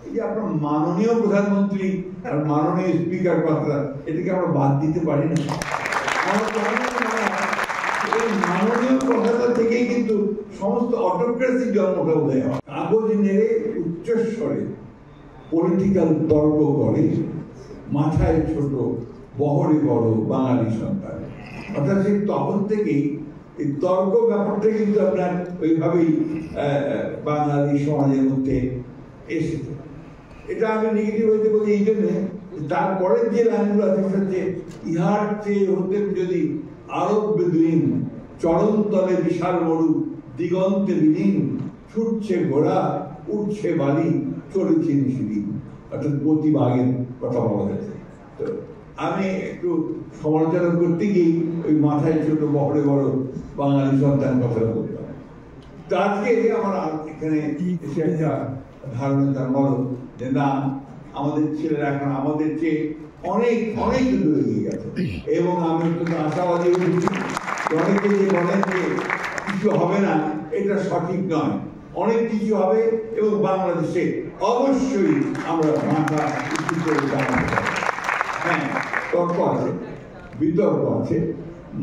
এই যে আপনার মাননীয় প্রধানমন্ত্রী আর মাননীয় স্পিকার কথা, এটাকে আমরা বাদ দিতে পারি না। এই মাননীয় কথাটা থেকেই কিন্তু সমস্ত অটোক্রেসি জন্মটা উদয় হয়। কাগজ নেড়ে উচ্চস্বরে পলিটিক্যাল তর্ক করে, মাথায় ছোট বহরে বড় বাঙালি সন্তান, অর্থাৎ সেই তখন থেকেই এই তর্ক ব্যাপারটা কিন্তু আপনার ওইভাবেই বাঙালি সমাজের মধ্যে এসেছে। এটা আমি নেগেটিভ হইতে বলি এই জন্যে, তারপরের যে লাইনগুলো আছে হচ্ছে ইহার চেয়ে হতেন যদি আরব বেদুইন, চরণ তলে বিশাল মরু, দিগন্তে বিলীন, ছুটছে ঘোড়া, উঠছে বালি, চলেছে নিশিদিন। অর্থাৎ গতিবাগের কথা বলা হয়েছে। তো আমি একটু সমালোচনা করতে গিয়ে ওই মাথায় ছোট বহরে বড় বাঙালি সন্তান কথাটা বলতাম। তো আজকে আমার এখানে এসে একটা ধারণা জন্মালো যে না, আমাদের ছেলেরা এখন আমাদের চেয়ে অনেক অনেক দূর এগিয়ে গেছে, এবং আমি অত্যন্ত আশাবাদী হয়েছি। অনেকে যে বলেন যে কিছু হবে না, এটা সঠিক নয়, অনেক কিছু হবে, এবং বাংলাদেশে অবশ্যই আমরা মাথা উঁচু করে দাঁড়াবো। হ্যাঁ, তর্ক আছে, বিতর্ক আছে,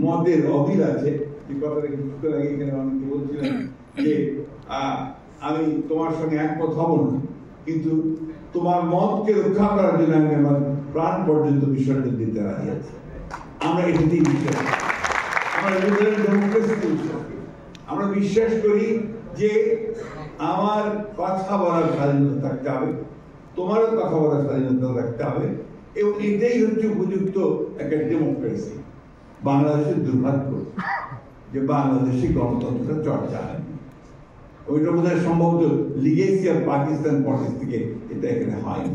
মতের অমিল আছে। যে কথাটা কিছুক্ষণ আগে এখানে অনেকে বলছিলেন যে আমি তোমার সঙ্গে একমত হব না, কিন্তু তোমার মতকে রক্ষা করার জন্য আমি আমার প্রাণ পর্যন্ত বিসর্জন দিতে রাজি আছি। আমরা এটাতেই বিশ্বাস করি, আমরা লিবারেল ডেমোক্রেসিতে বিশ্বাস করি। আমরা বিশ্বাস করি যে আমার কথা বলার স্বাধীনতা থাকতে হবে, তোমারও কথা বলার স্বাধীনতা থাকতে হবে, এবং এটাই হচ্ছে উপযুক্ত একটা ডেমোক্রেসি। বাংলাদেশের দুর্ভাগ্য যে বাংলাদেশি গণতন্ত্রটা চর্চা হয়নি। ওইটা বোধ হয় সম্ভবত লিগেসি আর পাকিস্তান পলিটিক্স থেকে এটা এখানে হয়নি।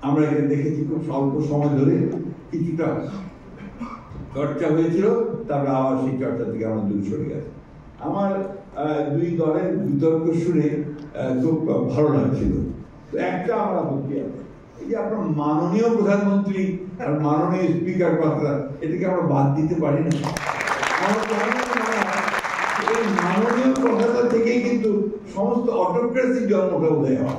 আমরা এখানে দেখেছি খুব স্বল্প সময় ধরে কিছুটা চর্চা হয়েছিল, তারপরে আবার সেই চর্চা থেকে আমরা দূরে সরে গেছি। আমার দুই দলের বিতর্ক শুনে খুব ভালো লাগছিল। তো একটা আমার আপত্তি আছে, এই যে আপনার মাননীয় প্রধানমন্ত্রী আর মাননীয় স্পিকার কথা, এটাকে আমরা বাদ দিতে পারি না। এই মাননীয় কথাটা থেকেই কিন্তু সমস্ত অটোক্রেসি জন্মটা উদয় হয়।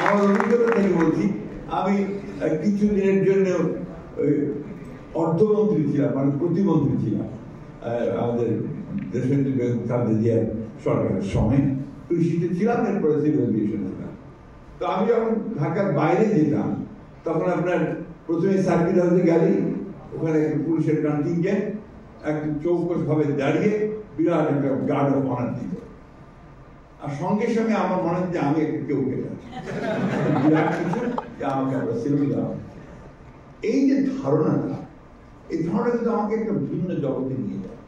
আমার অভিজ্ঞতা থেকে বলছি, আমি কিছুদিনের জন্য অর্থমন্ত্রী ছিলাম, মানে প্রতিমন্ত্রী ছিলাম আমাদের দেশের সরকারের সময়। কৃষিতে ছিলাম, এরপরে সিভিল এভিয়েশন ছিলাম। তো আমি যখন ঢাকার বাইরে যেতাম, তখন আপনার প্রথমে সার্কিট হাউসে গেলেই ওখানে একটা পুলিশের কন্টিনজেন্ট একদম চৌকস ভাবে দাঁড়িয়ে বিরাট একটা গার্ড অফ অনার দিত, আর সঙ্গে সঙ্গে আমার মনে হচ্ছে আমি একটা কেউ পেলাম বিরাট কিছু যে আমাকে আমরা সিভিল দেওয়া। এই যে ধারণাটা, এই ধারণা কিন্তু আমাকে একটা ভিন্ন জগতে নিয়ে যায়।